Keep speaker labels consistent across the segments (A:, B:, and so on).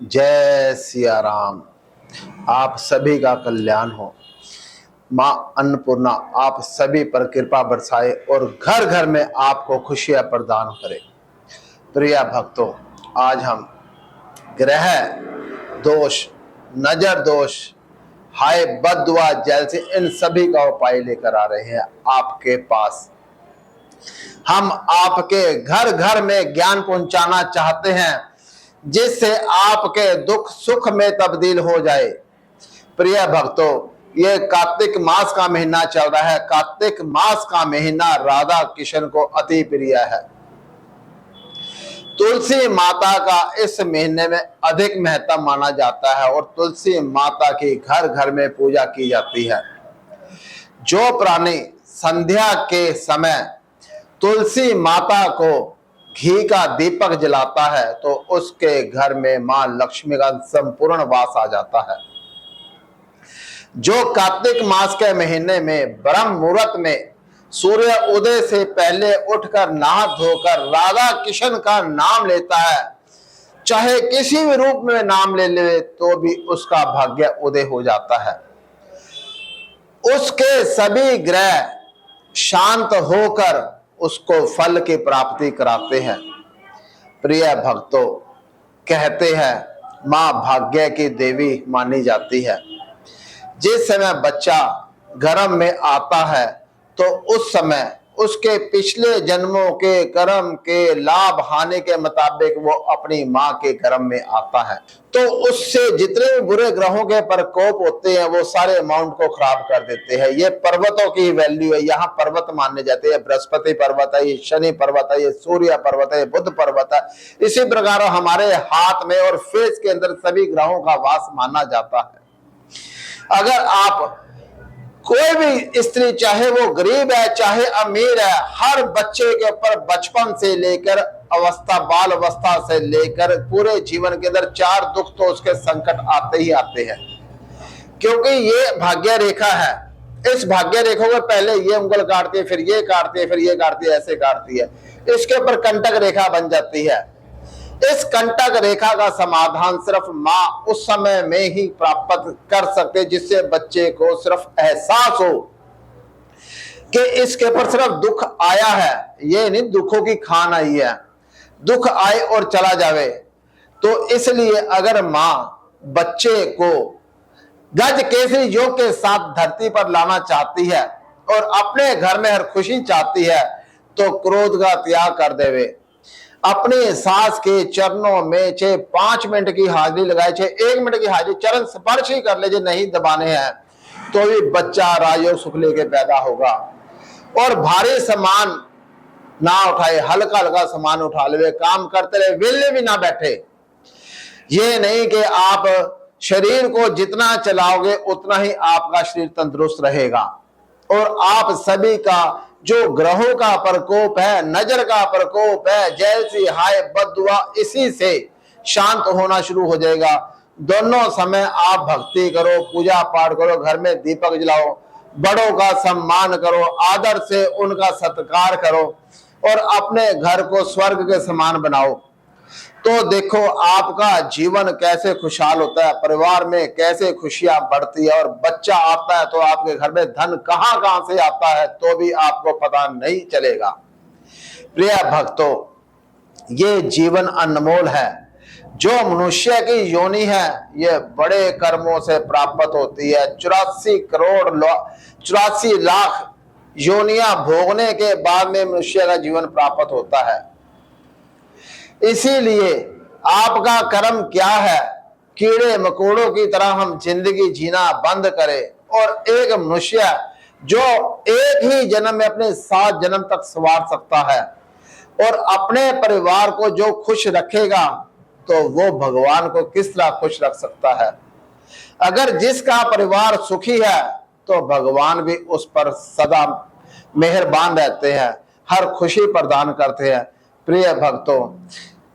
A: जय सिया राम। आप सभी का कल्याण हो। माँ अन्नपूर्णा आप सभी पर कृपा बरसाए और घर घर में आपको खुशियां प्रदान करे। प्रिय भक्तों, आज हम ग्रह दोष, नजर दोष, हाय बद्दुआ जैसे इन सभी का उपाय लेकर आ रहे हैं आपके पास। हम आपके घर घर में ज्ञान पहुंचाना चाहते हैं जिससे आपके दुख सुख में तब्दील हो जाए। प्रिय भक्तों, ये कार्तिक मास का महीना चल रहा है। कार्तिक मास का महीना राधा कृष्ण को अति प्रिय है। तुलसी माता का इस महीने में अधिक महत्व माना जाता है और तुलसी माता की घर घर में पूजा की जाती है। जो प्राणी संध्या के समय तुलसी माता को घी का दीपक जलाता है तो उसके घर में मां लक्ष्मी का संपूर्ण वास आ जाता है। जो कार्तिक मास के महीने में ब्रह्म मुहूर्त में सूर्य उदय से पहले उठकर नहा धोकर राधा कृष्ण का नाम लेता है, चाहे किसी भी रूप में नाम ले तो भी उसका भाग्य उदय हो जाता है। उसके सभी ग्रह शांत होकर उसको फल की प्राप्ति कराते हैं। प्रिय भक्तों, कहते हैं मां भाग्य की देवी मानी जाती है। जिस समय बच्चा गर्भ में आता है तो उस समय उसके पिछले जन्मों के कर्म के लाभ हानि के मुताबिक वो अपनी मां के गर्भ में आता है, तो उससे जितने भी बुरे ग्रहों के प्रकोप होते हैं वो सारे अमाउंट को खराब कर देते हैं। ये पर्वतों की वैल्यू है। यहाँ पर्वत माने जाते हैं, बृहस्पति पर्वत है, ये शनि पर्वत है, ये सूर्य पर्वत है, ये बुध पर्वत है। इसी प्रकार हमारे हाथ में और फेस के अंदर सभी ग्रहों का वास माना जाता है। अगर आप कोई भी स्त्री, चाहे वो गरीब है चाहे अमीर है, हर बच्चे के ऊपर बचपन से लेकर अवस्था, बाल अवस्था से लेकर पूरे जीवन के अंदर 4 दुख तो उसके संकट आते ही आते हैं, क्योंकि ये भाग्य रेखा है। इस भाग्य रेखा को पहले ये उंगल काटती है, फिर ये काटती है, फिर ये काटती है, ऐसे काटती है। इसके ऊपर कंटक रेखा बन जाती है। इस कंटक रेखा का समाधान सिर्फ मां उस समय में ही प्राप्त कर सकते, जिससे बच्चे को सिर्फ एहसास हो कि इसके ऊपर सिर्फ दुख आया है, ये नहीं दुखों की खान आई है, दुख आए और चला जावे। तो इसलिए अगर मां बच्चे को गज केसरी योग के साथ धरती पर लाना चाहती है और अपने घर में हर खुशी चाहती है तो क्रोध का त्याग कर देवे। अपनी सास के चरणों में चाहे 5 मिनट की हाजिरी लगाए, चाहे 1 मिनट की हाजिरी, चरण स्पर्श ही कर ले, नहीं दबाने हैं, तो भी बच्चा राजयोग सुख लेके पैदा होगा। और भारी सामान ना उठाए, हल्का हल्का सामान उठा ले, काम करते रहे, वेले भी ना बैठे। ये नहीं कि आप शरीर को जितना चलाओगे उतना ही आपका शरीर तंदुरुस्त रहेगा। और आप सभी का जो ग्रहों का प्रकोप है, नजर का प्रकोप है, जैसी हाय बद्दुआ, इसी से शांत होना शुरू हो जाएगा। दोनों समय आप भक्ति करो, पूजा पाठ करो, घर में दीपक जलाओ, बड़ों का सम्मान करो, आदर से उनका सत्कार करो और अपने घर को स्वर्ग के समान बनाओ। तो देखो आपका जीवन कैसे खुशहाल होता है, परिवार में कैसे खुशियां बढ़ती है। और बच्चा आता है तो आपके घर में धन कहां कहां से आता है तो भी आपको पता नहीं चलेगा। प्रिय भक्तों, ये जीवन अनमोल है। जो मनुष्य की योनि है ये बड़े कर्मों से प्राप्त होती है। 84 लाख योनियां भोगने के बाद में मनुष्य का जीवन प्राप्त होता है। इसीलिए आपका कर्म क्या है, कीड़े मकोड़ों की तरह हम जिंदगी जीना बंद करें और एक मनुष्य जो एक ही जन्म में अपने 7 जन्म तक संवार सकता है और अपने परिवार को जो खुश रखेगा तो वो भगवान को किस तरह खुश रख सकता है। अगर जिसका परिवार सुखी है तो भगवान भी उस पर सदा मेहरबान रहते हैं, हर खुशी प्रदान करते हैं। प्रिय भक्तों,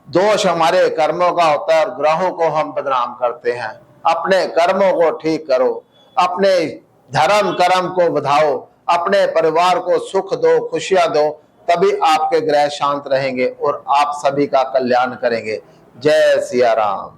A: दोष हमारे कर्मों का होता है और ग्रहों को हम बदनाम करते हैं। अपने कर्मों को ठीक करो, अपने धर्म कर्म को बढ़ाओ, अपने परिवार को सुख दो, खुशियां दो, तभी आपके ग्रह शांत रहेंगे और आप सभी का कल्याण करेंगे। जय सिया राम।